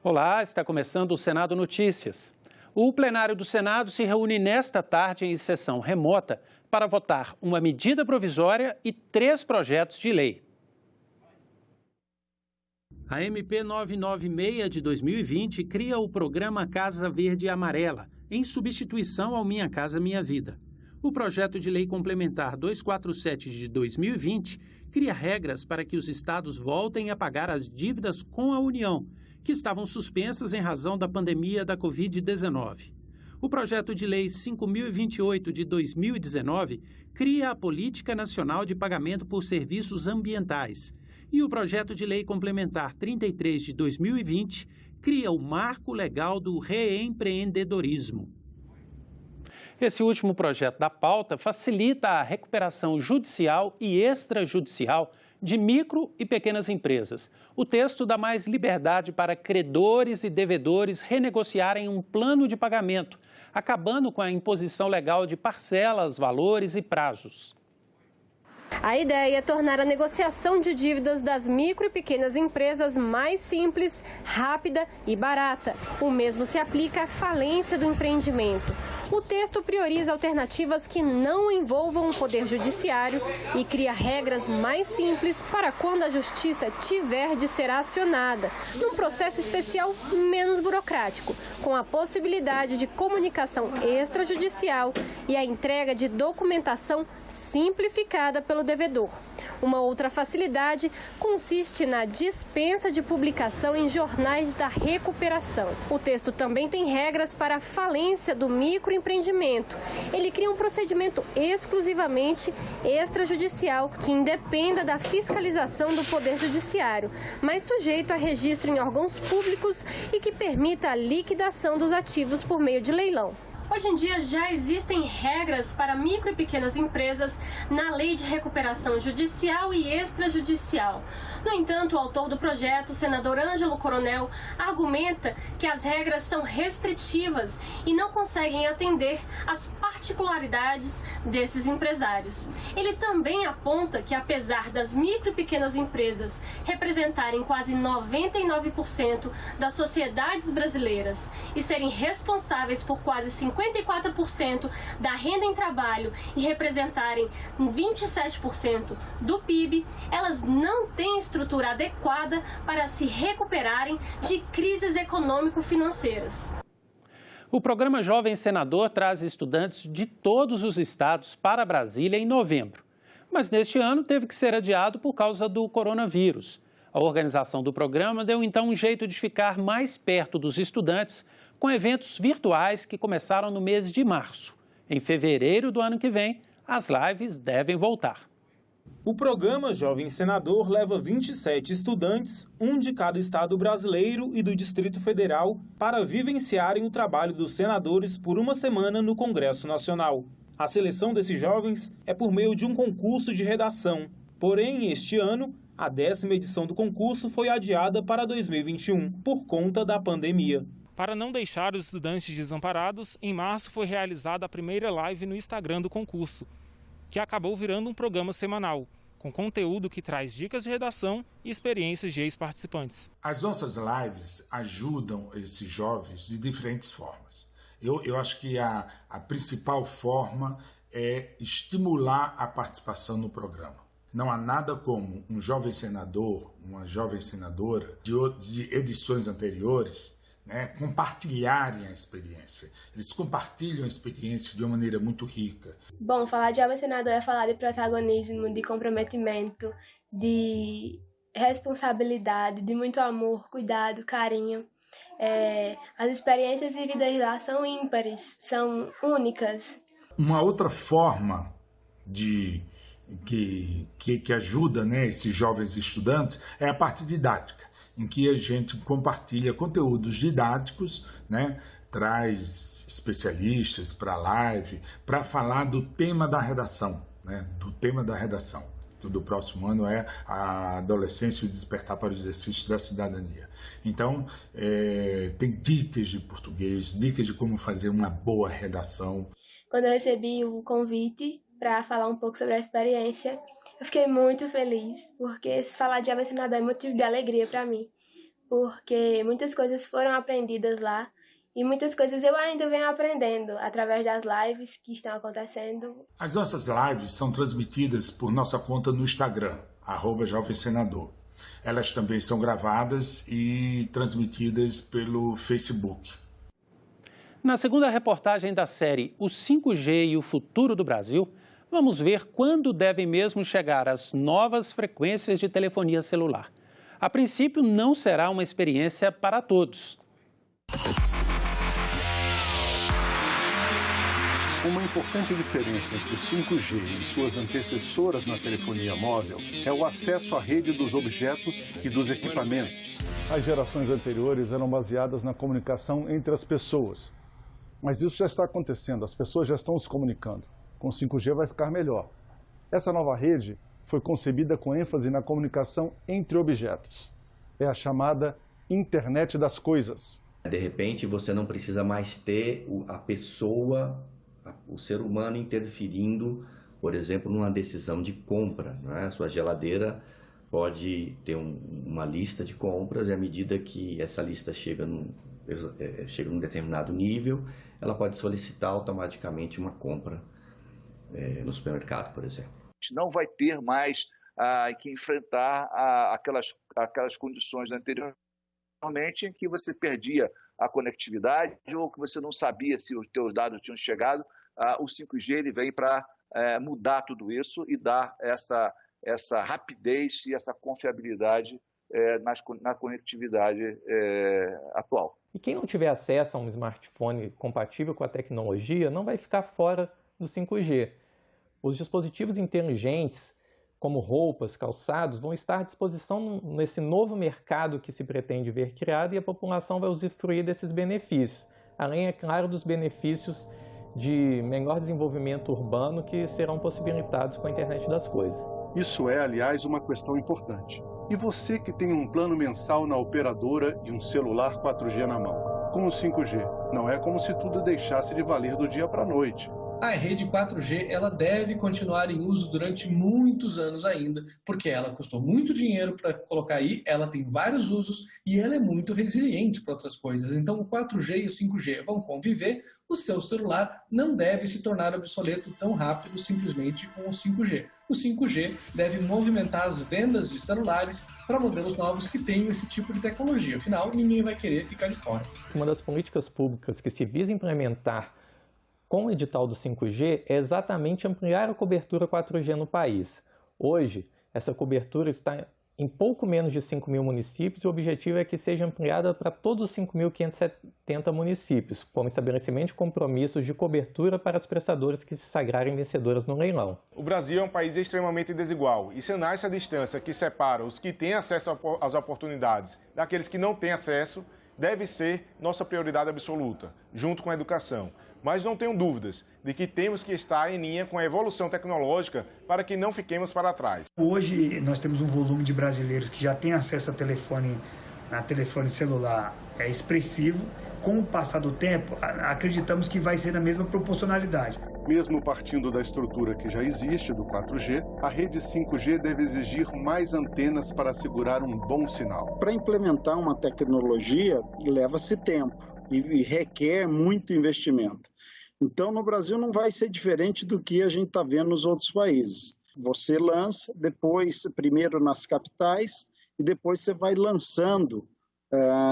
Olá, está começando o Senado Notícias. O plenário do Senado se reúne nesta tarde em sessão remota para votar uma medida provisória e 3 projetos de lei. A MP 996 de 2020 cria o programa Casa Verde e Amarela, em substituição ao Minha Casa Minha Vida. O projeto de lei complementar 247 de 2020 cria regras para que os estados voltem a pagar as dívidas com a União, que estavam suspensas em razão da pandemia da Covid-19. O projeto de lei 5.028 de 2019 cria a Política Nacional de Pagamento por Serviços Ambientais e o projeto de lei complementar 33 de 2020 cria o Marco Legal do Reempreendedorismo. Esse último projeto da pauta facilita a recuperação judicial e extrajudicial de micro e pequenas empresas. O texto dá mais liberdade para credores e devedores renegociarem um plano de pagamento, acabando com a imposição legal de parcelas, valores e prazos. A ideia é tornar a negociação de dívidas das micro e pequenas empresas mais simples, rápida e barata. O mesmo se aplica à falência do empreendimento. O texto prioriza alternativas que não envolvam o poder judiciário e cria regras mais simples para quando a justiça tiver de ser acionada, num processo especial menos burocrático, com a possibilidade de comunicação extrajudicial e a entrega de documentação simplificada pelo devedor. Uma outra facilidade consiste na dispensa de publicação em jornais da recuperação. O texto também tem regras para a falência do microempreendimento. Ele cria um procedimento exclusivamente extrajudicial que independa da fiscalização do Poder Judiciário, mas sujeito a registro em órgãos públicos e que permita a liquidação dos ativos por meio de leilão. Hoje em dia já existem regras para micro e pequenas empresas na Lei de Recuperação Judicial e Extrajudicial. No entanto, o autor do projeto, o senador Ângelo Coronel, argumenta que as regras são restritivas e não conseguem atender às particularidades desses empresários. Ele também aponta que, apesar das micro e pequenas empresas representarem quase 99% das sociedades brasileiras e serem responsáveis por quase 54% da renda em trabalho e representarem 27% do PIB, elas não têm estrutura adequada para se recuperarem de crises econômico-financeiras. O programa Jovem Senador traz estudantes de todos os estados para Brasília em novembro, mas neste ano teve que ser adiado por causa do coronavírus. A organização do programa deu então um jeito de ficar mais perto dos estudantes com eventos virtuais que começaram no mês de março. Em fevereiro do ano que vem, as lives devem voltar. O programa Jovem Senador leva 27 estudantes, um de cada estado brasileiro e do Distrito Federal, para vivenciarem o trabalho dos senadores por uma semana no Congresso Nacional. A seleção desses jovens é por meio de um concurso de redação. Porém, este ano, a 10ª edição do concurso foi adiada para 2021, por conta da pandemia. Para não deixar os estudantes desamparados, em março foi realizada a primeira live no Instagram do concurso, que acabou virando um programa semanal, com conteúdo que traz dicas de redação e experiências de ex-participantes. As nossas lives ajudam esses jovens de diferentes formas. Eu acho que a principal forma é estimular a participação no programa. Não há nada como um jovem senador, uma jovem senadora de edições anteriores, compartilharem a experiência. Eles compartilham a experiência de uma maneira muito rica. Bom, falar de jovem senador é falar de protagonismo, de comprometimento, de responsabilidade, de muito amor, cuidado, carinho. As experiências vividas lá são ímpares, são únicas. Uma outra forma que ajuda esses jovens estudantes é a parte didática, em que a gente compartilha conteúdos didáticos, traz especialistas para a live, para falar do tema da redação, que do próximo ano é a adolescência e o despertar para o exercício da cidadania. Então, tem dicas de português, dicas de como fazer uma boa redação. Quando eu recebi o convite para falar um pouco sobre a experiência, eu fiquei muito feliz, porque falar de jovem senador é motivo de alegria para mim, porque muitas coisas foram aprendidas lá e muitas coisas eu ainda venho aprendendo através das lives que estão acontecendo. As nossas lives são transmitidas por nossa conta no Instagram, @JovemSenador. Elas também são gravadas e transmitidas pelo Facebook. Na segunda reportagem da série O 5G e o Futuro do Brasil, vamos ver quando devem mesmo chegar as novas frequências de telefonia celular. A princípio, não será uma experiência para todos. Uma importante diferença entre o 5G e suas antecessoras na telefonia móvel é o acesso à rede dos objetos e dos equipamentos. As gerações anteriores eram baseadas na comunicação entre as pessoas. Mas isso já está acontecendo, as pessoas já estão se comunicando. Com o 5G vai ficar melhor. Essa nova rede foi concebida com ênfase na comunicação entre objetos. É a chamada Internet das Coisas. De repente, você não precisa mais ter a pessoa, o ser humano interferindo, por exemplo, numa decisão de compra, não é? A sua geladeira pode ter uma lista de compras e à medida que essa lista chega num determinado nível, ela pode solicitar automaticamente uma compra no supermercado, por exemplo. A gente não vai ter mais que enfrentar aquelas condições anteriormente em que você perdia a conectividade ou que você não sabia se os teus dados tinham chegado. O 5G ele vem para mudar tudo isso e dar essa rapidez e essa confiabilidade na conectividade atual. E quem não tiver acesso a um smartphone compatível com a tecnologia não vai ficar fora do 5G. Os dispositivos inteligentes, como roupas, calçados, vão estar à disposição nesse novo mercado que se pretende ver criado e a população vai usufruir desses benefícios. Além, é claro, dos benefícios de melhor desenvolvimento urbano que serão possibilitados com a internet das coisas. Isso é, aliás, uma questão importante. E você que tem um plano mensal na operadora e um celular 4G na mão? Com o 5G, não é como se tudo deixasse de valer do dia para a noite. A rede 4G ela deve continuar em uso durante muitos anos ainda, porque ela custou muito dinheiro para colocar aí, ela tem vários usos e ela é muito resiliente para outras coisas. Então o 4G e o 5G vão conviver, o seu celular não deve se tornar obsoleto tão rápido simplesmente com o 5G. O 5G deve movimentar as vendas de celulares para modelos novos que tenham esse tipo de tecnologia. Afinal, ninguém vai querer ficar de fora. Uma das políticas públicas que se visa implementar com o edital do 5G é exatamente ampliar a cobertura 4G no país. Hoje, essa cobertura está em pouco menos de 5 mil municípios e o objetivo é que seja ampliada para todos os 5.570 municípios, com estabelecimento de compromissos de cobertura para as prestadoras que se sagrarem vencedoras no leilão. O Brasil é um país extremamente desigual e se nasce a distância que separa os que têm acesso às oportunidades daqueles que não têm acesso, deve ser nossa prioridade absoluta, junto com a educação. Mas não tenho dúvidas de que temos que estar em linha com a evolução tecnológica para que não fiquemos para trás. Hoje nós temos um volume de brasileiros que já têm acesso a telefone celular expressivo. Com o passar do tempo, acreditamos que vai ser na mesma proporcionalidade. Mesmo partindo da estrutura que já existe do 4G, a rede 5G deve exigir mais antenas para assegurar um bom sinal. Para implementar uma tecnologia, leva-se tempo e requer muito investimento. Então, no Brasil não vai ser diferente do que a gente está vendo nos outros países. Você lança, depois, primeiro nas capitais, e depois você vai lançando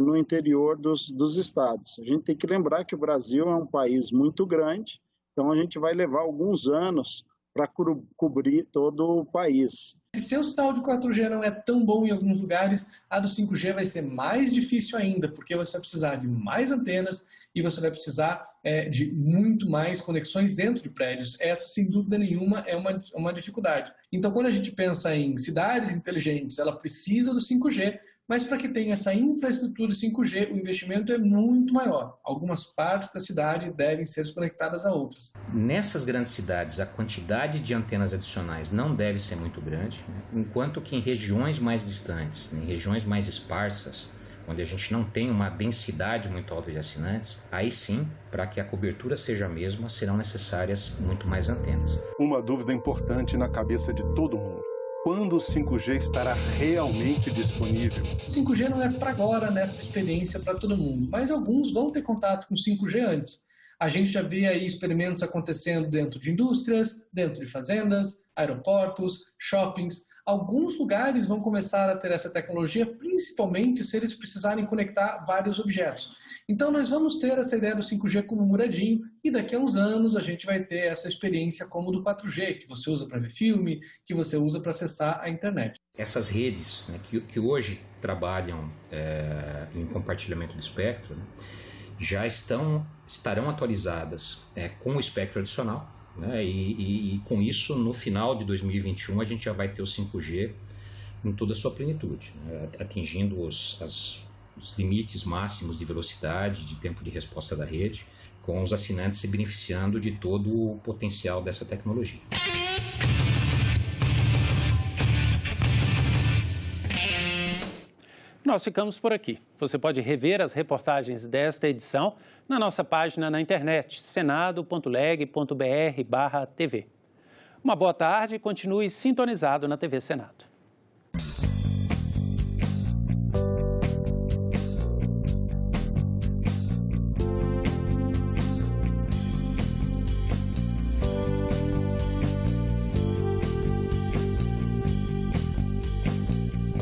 no interior dos estados. A gente tem que lembrar que o Brasil é um país muito grande, então a gente vai levar alguns anos para cobrir todo o país. Se seu sinal de 4G não é tão bom em alguns lugares, a do 5G vai ser mais difícil ainda, porque você vai precisar de mais antenas e você vai precisar de muito mais conexões dentro de prédios. Essa, sem dúvida nenhuma, é uma dificuldade. Então, quando a gente pensa em cidades inteligentes, ela precisa do 5G, mas para que tenha essa infraestrutura 5G, o investimento é muito maior. Algumas partes da cidade devem ser conectadas a outras. Nessas grandes cidades, a quantidade de antenas adicionais não deve ser muito grande, né? Enquanto que em regiões mais distantes, em regiões mais esparsas, onde a gente não tem uma densidade muito alta de assinantes, aí sim, para que a cobertura seja a mesma, serão necessárias muito mais antenas. Uma dúvida importante na cabeça de todo mundo. quando o 5G estará realmente disponível? 5G não é para agora nessa experiência para todo mundo, mas alguns vão ter contato com 5G antes. A gente já vê aí experimentos acontecendo dentro de indústrias, dentro de fazendas, aeroportos, shoppings. Alguns lugares vão começar a ter essa tecnologia, principalmente se eles precisarem conectar vários objetos. Então nós vamos ter essa ideia do 5G como muradinho e daqui a uns anos a gente vai ter essa experiência como do 4G, que você usa para ver filme, que você usa para acessar a internet. Essas redes, né, que hoje trabalham em compartilhamento de espectro, né, já estarão atualizadas com o espectro adicional, né, e com isso, no final de 2021, a gente já vai ter o 5G em toda a sua plenitude, né, atingindo os limites máximos de velocidade, de tempo de resposta da rede, com os assinantes se beneficiando de todo o potencial dessa tecnologia. Nós ficamos por aqui. Você pode rever as reportagens desta edição na nossa página na internet, senado.leg.br/TV. Uma boa tarde e continue sintonizado na TV Senado.